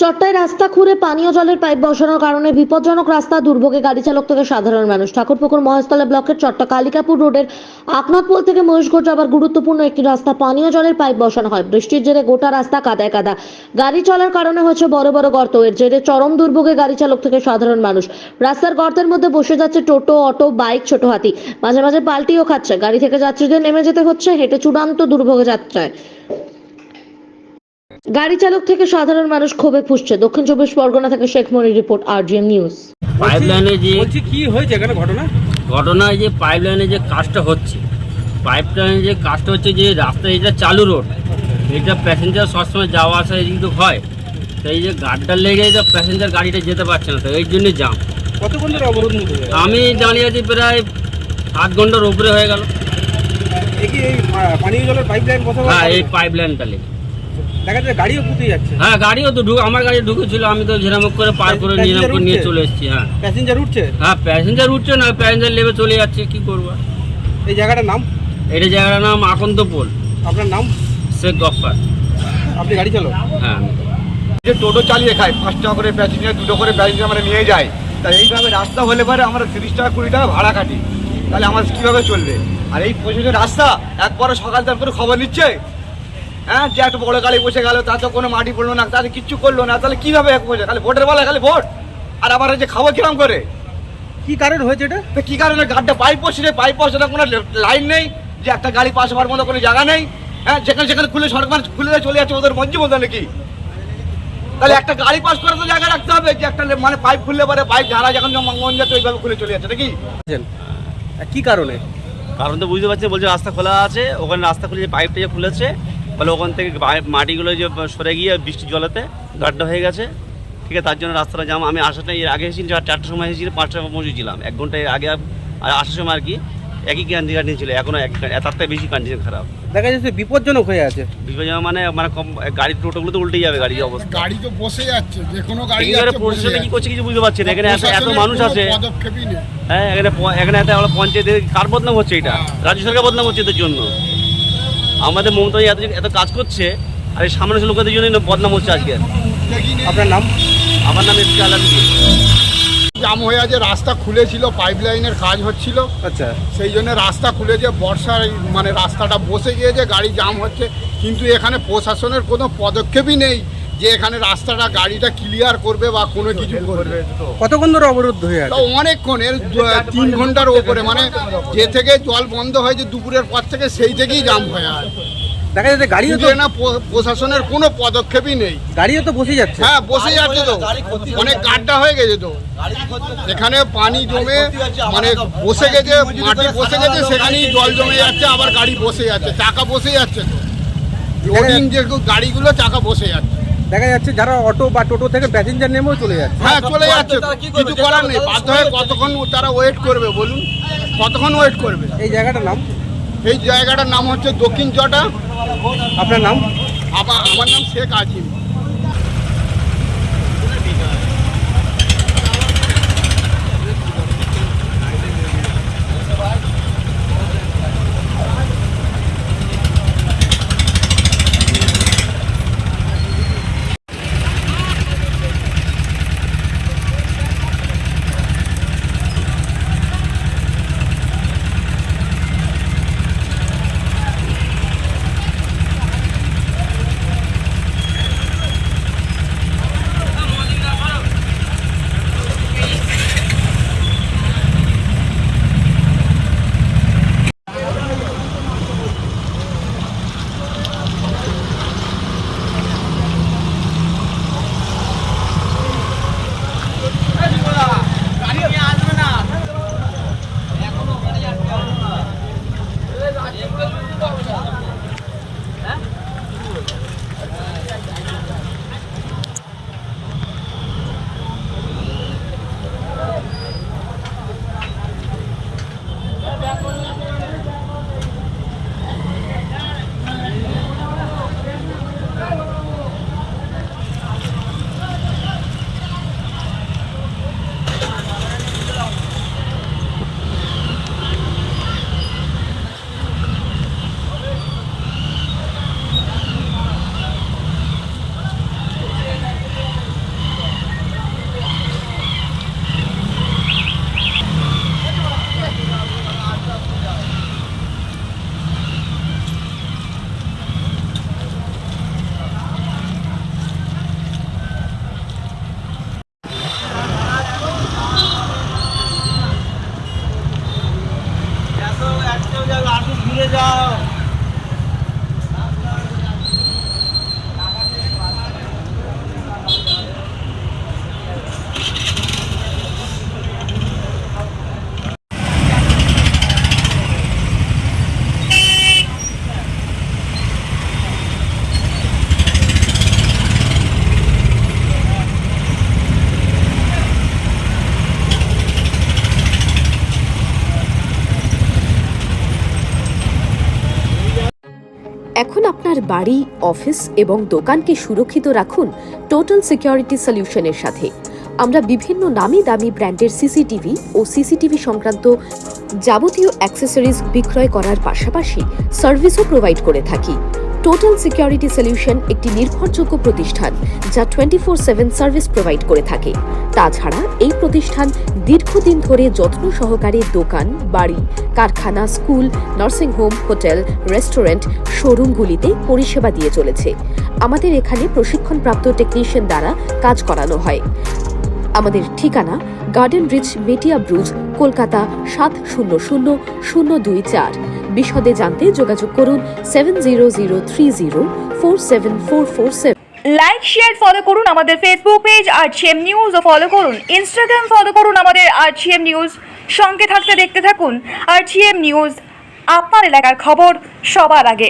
চট্টায় রাস্তা খুঁড়ে পানীয় জলের পাইপ বসানোর কারণে বিপজ্জনক রাস্তা, দুর্ভোগে গাড়ি চালক থেকে সাধারণ মানুষ। ঠাকুরপুকুর মহেশতলা ব্লকের চট্টা কালিকাপুর রোডের আকনাথপোল থেকে মহেশগড় যাবার গুরুত্বপূর্ণ একটি রাস্তা পানীয় জলের পাইপ বসানো হয়। বৃষ্টির জেরে গোটা রাস্তা কাদায় কাদা, গাড়ি চলার কারণে হচ্ছে বড় বড় গর্ত। এর জেরে চরম দুর্ভোগে গাড়ি চালক থেকে সাধারণ মানুষ। রাস্তার গর্তের মধ্যে বসে যাচ্ছে টোটো, অটো, বাইক, ছোট হাতি, মাঝে মাঝে পাল্টিও খাচ্ছে। গাড়ি থেকে যাত্রীদের নেমে যেতে হচ্ছে হেঁটে, চূড়ান্ত দুর্ভোগে যাত্রায় গাড়ি চালক থেকে সাধারণ মানুষ ক্ষোভে ফুঁসছে। দক্ষিণ চব্বিশ পরগনা থেকে শেখ মনির রিপোর্ট, RGM নিউজ। পাইপলাইনে যে কি হয়েছে এখানে ঘটনা যে পাইপলাইনে যে কাজটা হচ্ছে, যে রাস্তা এটা চালু রোড, এটা প্যাসেঞ্জার সবসময় যাওয়া আসা এদিক তো হয়, তো এই যে গাড্ডা লেগে তো প্যাসেঞ্জার গাড়িটা যেতে পারছে না, তো এই জন্যই জাম। কতক্ষণ ধরে অবরোধ মুক্ত? আমি জানি আছি প্রায় 7 ঘন্টার উপরে হয়ে গেল। এই পানীয় জলের পাইপলাইন বসানো? হ্যাঁ, এই পাইপলাইনটা লেগে দেখা যাচ্ছে গাড়িও পুঁতে যাচ্ছে। হ্যাঁ, গাড়িও তো আমার গাড়ি ঢুকেছিল, আমি তো ঝেরামুখ করে পার করে নিয়ে চলে এসেছি। হ্যাঁ, প্যাসেঞ্জার উঠছে? হ্যাঁ, প্যাসেঞ্জার উঠছে না, প্যাসেঞ্জার লেবে চলে যাচ্ছে, কি করবো। এই জায়গাটার নাম? এটা জায়গাটার নাম আকন্তপোল। আপনার নাম? শেখ গফফার। আপনি গাড়ি চালক? হ্যাঁ। যে টোটো চালিয়ে খায়, 5 টাকা করে প্যাসেঞ্জার, 2টো করে প্যাসেঞ্জার আমরা নিয়ে যাই। তাই এইভাবে রাস্তা হলে পরে আমরা 30 টাকা 20 টাকা ভাড়া কাটি, তাহলে আমাদের কীভাবে চলবে? আর এই পর্যন্ত রাস্তা একবারও সকাল তার করে খবর নিচ্ছে, হ্যাঁ, যে একটা বড় গাড়ি বসে গেল, তাতে কোনো মাটি পড়লো না, তাতে কিচ্ছু করলো না, তাহলে কীভাবে এক বসে খালি ভোটের বেলা খালি ভোট, আর আবার যে খাবো কিরম করে? কি কারণ হয়েছে এটা? তো কী কারণে গাড়িটা পাইপ বসে না, কোনো লাইন নেই, যে একটা গাড়ি পাশ হওয়ার মতো কোনো জায়গা নেই। হ্যাঁ, যেখানে খুলে সরকার খুলে চলে যাচ্ছে ওদের মঞ্জি মতো নাকি? তাহলে একটা গাড়ি পাস করার তো জায়গা রাখতে হবে, যে একটা মানে পাইপ খুললে পরে পাইপ ঝাড়া যখন মন যাচ্ছে ওইভাবে খুলে চলে যাচ্ছে নাকি? কি কারণে? কারণ তো বুঝতে পারছি, বলছে রাস্তা খোলা আছে, ওখানে রাস্তা খুলে যে পাইপটা যে খুলেছে, বলে ওখান থেকে মাটিগুলো যে সরে গিয়ে বৃষ্টির জলেতে গাড্ডা হয়ে গেছে, ঠিক আছে, তার জন্য রাস্তাটা জাম। আমি আসাটা এর আগে এসেছি, 4টার সময় এসেছি, 5টার সময় পৌঁছেছিলাম, 1 ঘন্টা আগে আসার সময় আর কি একই কন্ডিশন ছিল, এখনও তার থেকে বেশি কন্ডিশন খারাপ। দেখা যাচ্ছে বিপজ্জনক হয়ে আছে। বিপজ্জনক মানে কম, গাড়ির টোটোগুলো তো উল্টে যাবে, গাড়ির অবস্থা। গাড়ি তো বসে যাচ্ছে, যে কোনো গাড়ি প্রশাসনে কি করছে কিছু বুঝতে পারছি না। এখানে এত মানুষ আছে, পদক্ষেপই নেই। হ্যাঁ, এখানে আমরা পঞ্চায়েতের কার বদনাম হচ্ছে? এটা রাজ্য সরকার বদনাম হচ্ছে এদের জন্য। আমাদের মমতা এত কাজ করছে, আর এই সামনে লোকেদের জন্য বদনাম হচ্ছে আজকে। আপনার নাম? আমার নাম এসপি আলমগীর। জাম হয়ে আছে, রাস্তা খুলেছিল, পাইপ লাইনের কাজ হচ্ছিল, আচ্ছা, সেই জন্য রাস্তা খুলেছে। বর্ষার মানে রাস্তাটা বসে গিয়েছে, গাড়ি জাম হচ্ছে, কিন্তু এখানে প্রশাসনের কোনো পদক্ষেপই নেই যে এখানে রাস্তাটা গাড়িটা ক্লিয়ার করবে বা কোনো কিছু করবে। কতক্ষণ ধরে অবরুদ্ধ হয়ে আছে? অনেকক্ষণ, এর 3 ঘন্টার ওপরে, মানে যে থেকে জল বন্ধ হয়েছে দুপুরের পর থেকে, সেই থেকেই জাম হয়ে আছে। দেখা যাচ্ছে গাড়িও তো না, প্রশাসনের কোনো পদক্ষেপই নেই। গাড়িও তো বসে যাচ্ছে। হ্যাঁ, বসে যাচ্ছে তো, অনেক গাড্ডা হয়ে গেছে তো, এখানে পানি জমে মানে বসে গেছে, মাটি বসে গেছে, সেখানেই জল জমে যাচ্ছে, আবার গাড়ি বসে যাচ্ছে, চাকা বসে যাচ্ছে তো, লোডিং যে গাড়িগুলো চাকা বসে যাচ্ছে। দেখা যাচ্ছে যারা অটো বা টোটো থেকে প্যাসেঞ্জার নেমেও চলে যাচ্ছে। হ্যাঁ, চলে যাচ্ছে, কিছু করার নেই, বাধ্য হয়ে কতক্ষণ তারা ওয়েট করবে বলুন, কতক্ষণ ওয়েট করবে? এই জায়গাটার নাম? এই জায়গাটার নাম হচ্ছে দক্ষিণ চটা। আপনার নাম? আমার নাম শেখ আজিম। এখন আপনার বাড়ি, অফিস এবং দোকানকে সুরক্ষিত রাখুন টোটাল সিকিউরিটি সলিউশনের সাথে। আমরা বিভিন্ন নামি দামি ব্র্যান্ডের সিসিটিভি ও সিসিটিভি সংক্রান্ত যাবতীয় অ্যাক্সেসরিজ বিক্রয় করার পাশাপাশি সার্ভিসও প্রোভাইড করে থাকি। টোটাল সিকিউরিটি সলিউশন একটি নির্ভরযোগ্য প্রতিষ্ঠান যা 24/7 সার্ভিস প্রোভাইড করে থাকে। তাছাড়া এই প্রতিষ্ঠান দীর্ঘদিন ধরে যত্ন সহকারে দোকান, বাড়ি, কারখানা, স্কুল, নার্সিংহোম, হোটেল, রেস্টুরেন্ট, শোরুমগুলিতে পরিষেবা দিয়ে চলেছে। আমাদের এখানে প্রশিক্ষণপ্রাপ্ত টেকনিশিয়ান দ্বারা কাজ করানো হয়। আমাদের ঠিকানা গার্ডেন রিচ, মেটিয়া ব্রুজ, কলকাতা 700024। বিশদে জানতে যোগাযোগ করুন 7003047447। লাইক, শেয়ার, ফলো করুন আমাদের ফেসবুক পেজ RGM নিউজ ও ফলো করুন ইনস্টাগ্রাম, ফলো করুন আমাদের RGM নিউজ। সঙ্গে থাকতে দেখতে থাকুন RGM নিউজ, আপনার এলাকার খবর সবার আগে।